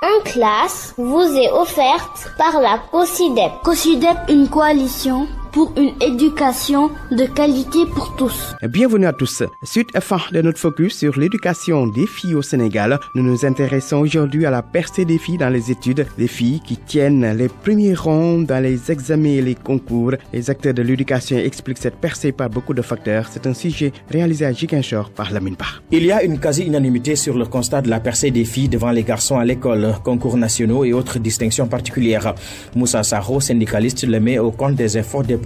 En classe vous est offerte par la COSYDEP. COSYDEP, une coalition pour une éducation de qualité pour tous. Bienvenue à tous. Suite à fin de notre focus sur l'éducation des filles au Sénégal, nous nous intéressons aujourd'hui à la percée des filles dans les études. Des filles qui tiennent les premiers rangs dans les examens et les concours. Les acteurs de l'éducation expliquent cette percée par beaucoup de facteurs. C'est un sujet réalisé à Ziguinchor par Lamine Ba. Il y a une quasi-unanimité sur le constat de la percée des filles devant les garçons à l'école, concours nationaux et autres distinctions particulières. Moussa Sarro, syndicaliste, le met au compte des efforts déployés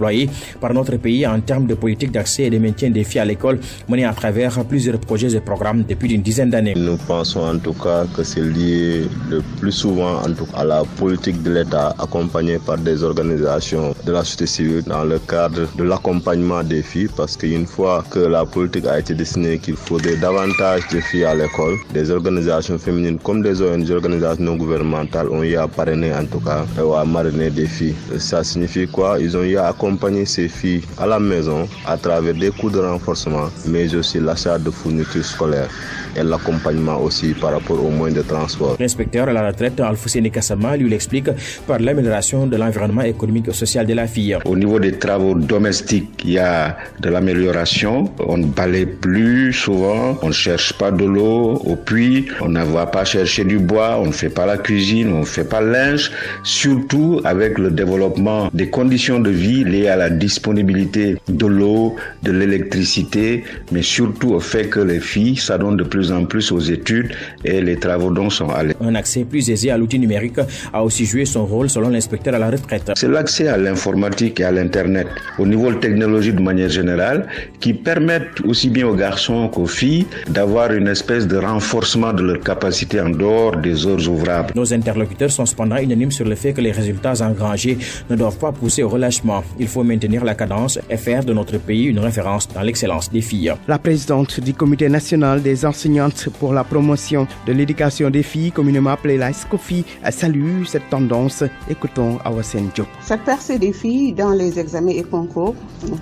par notre pays en termes de politique d'accès et de maintien des filles à l'école menés à travers plusieurs projets et programmes depuis une dizaine d'années. Nous pensons en tout cas que c'est lié le plus souvent en tout cas, à la politique de l'État accompagnée par des organisations de la société civile dans le cadre de l'accompagnement des filles, parce qu'une fois que la politique a été dessinée qu'il faudrait davantage de filles à l'école, des organisations féminines comme des ONG, organisations non gouvernementales ont eu à parrainer en tout cas ou à marrainer des filles. Ça signifie quoi? Ils ont eu à accompagner ces filles à la maison à travers des cours de renforcement, mais aussi l'achat de fournitures scolaires et l'accompagnement aussi par rapport aux moyens de transport. L'inspecteur à la retraite, Alfousseni Kassama, lui l'explique par l'amélioration de l'environnement économique et social de la fille. Au niveau des travaux domestiques, il y a de l'amélioration. On ne balaye plus souvent, on ne cherche pas de l'eau au puits, on ne va pas chercher du bois, on ne fait pas la cuisine, on ne fait pas le linge. Surtout avec le développement des conditions de vie liées à la disponibilité de l'eau, de l'électricité, mais surtout au fait que les filles s'adonnent de plus en plus aux études et les travaux dont sont allés. Un accès plus aisé à l'outil numérique a aussi joué son rôle selon l'inspecteur à la retraite. C'est l'accès à l'informatique et à l'Internet au niveau de technologie de manière générale qui permettent aussi bien aux garçons qu'aux filles d'avoir une espèce de renforcement de leur capacité en dehors des heures ouvrables. Nos interlocuteurs sont cependant unanimes sur le fait que les résultats engrangés ne doivent pas pousser au relâchement. Il faut maintenir la cadence et faire de notre pays une référence dans l'excellence des filles. La présidente du Comité national des enseignantes pour la promotion de l'éducation des filles, communément appelée la SCOFI, salue cette tendance. Écoutons Awasen Diop. Cette percée des filles dans les examens et concours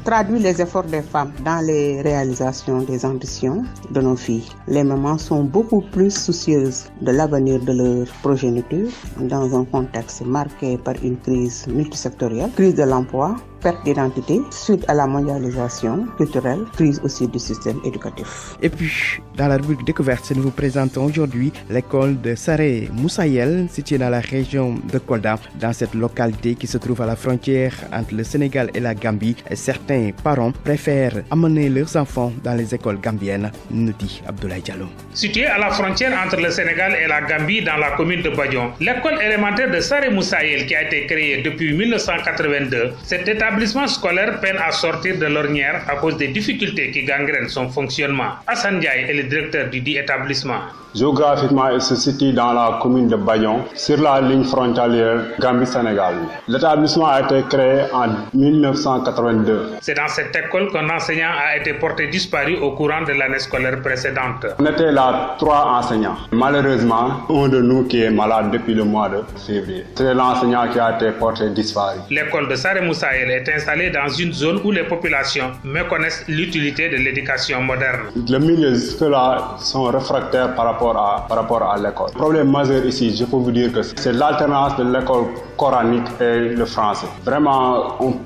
traduit les efforts des femmes dans les réalisations des ambitions de nos filles. Les mamans sont beaucoup plus soucieuses de l'avenir de leur progéniture dans un contexte marqué par une crise multisectorielle, crise de l'emploi, perte d'identité suite à la mondialisation culturelle, crise aussi du système éducatif. Et puis, dans la rubrique découverte, nous vous présentons aujourd'hui l'école de Saré Moussaïel, située dans la région de Kolda. Dans cette localité qui se trouve à la frontière entre le Sénégal et la Gambie, certains parents préfèrent amener leurs enfants dans les écoles gambiennes, nous dit Abdoulaye Diallo. Située à la frontière entre le Sénégal et la Gambie dans la commune de Badion, l'école élémentaire de Saré Moussaïel qui a été créée depuis 1982, cet établissement scolaire peine à sortir de l'ornière à cause des difficultés qui gangrènent son fonctionnement. Hassan Ndiaye est le directeur du dit établissement. Géographiquement, il se situe dans la commune de Badion, sur la ligne frontalière Gambie-Sénégal. L'établissement a été créé en 1982. C'est dans cette école qu'un enseignant a été porté disparu au courant de l'année scolaire précédente. On était là 3 enseignants. Malheureusement, un de nous qui est malade depuis le mois de février. C'est l'enseignant qui a été porté disparu. L'école de Saré Moussaïel est installée dans une zone où les populations méconnaissent l'utilité de l'éducation moderne. Le milieu jusque-là sont réfractaires par rapport à l'école. Le problème majeur ici, je peux vous dire que c'est l'alternance de l'école coranique et le français. Vraiment, on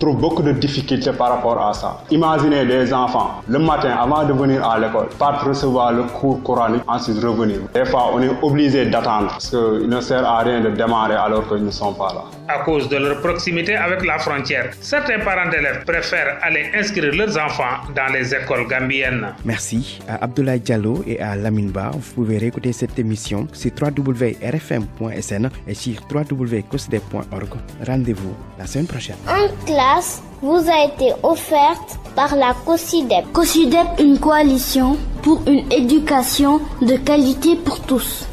trouve beaucoup de difficultés par rapport à ça. Imaginez des enfants, le matin, avant de venir à l'école, partent recevoir le cours coranique, ensuite revenir. Des fois, on est obligé d'attendre parce qu'il ne sert à rien de démarrer alors qu'ils ne sont pas là. À cause de leur proximité avec la frontière, certains parents d'élèves préfèrent aller inscrire leurs enfants dans les écoles gambiennes. Merci à Abdoulaye Diallo et à Lamine Ba. Vous pouvez réécouter cette émission sur www.rfm.sn et sur www.cosdep.org. Rendez-vous la semaine prochaine. En classe vous a été offerte par la COSYDEP. COSYDEP, une coalition pour une éducation de qualité pour tous.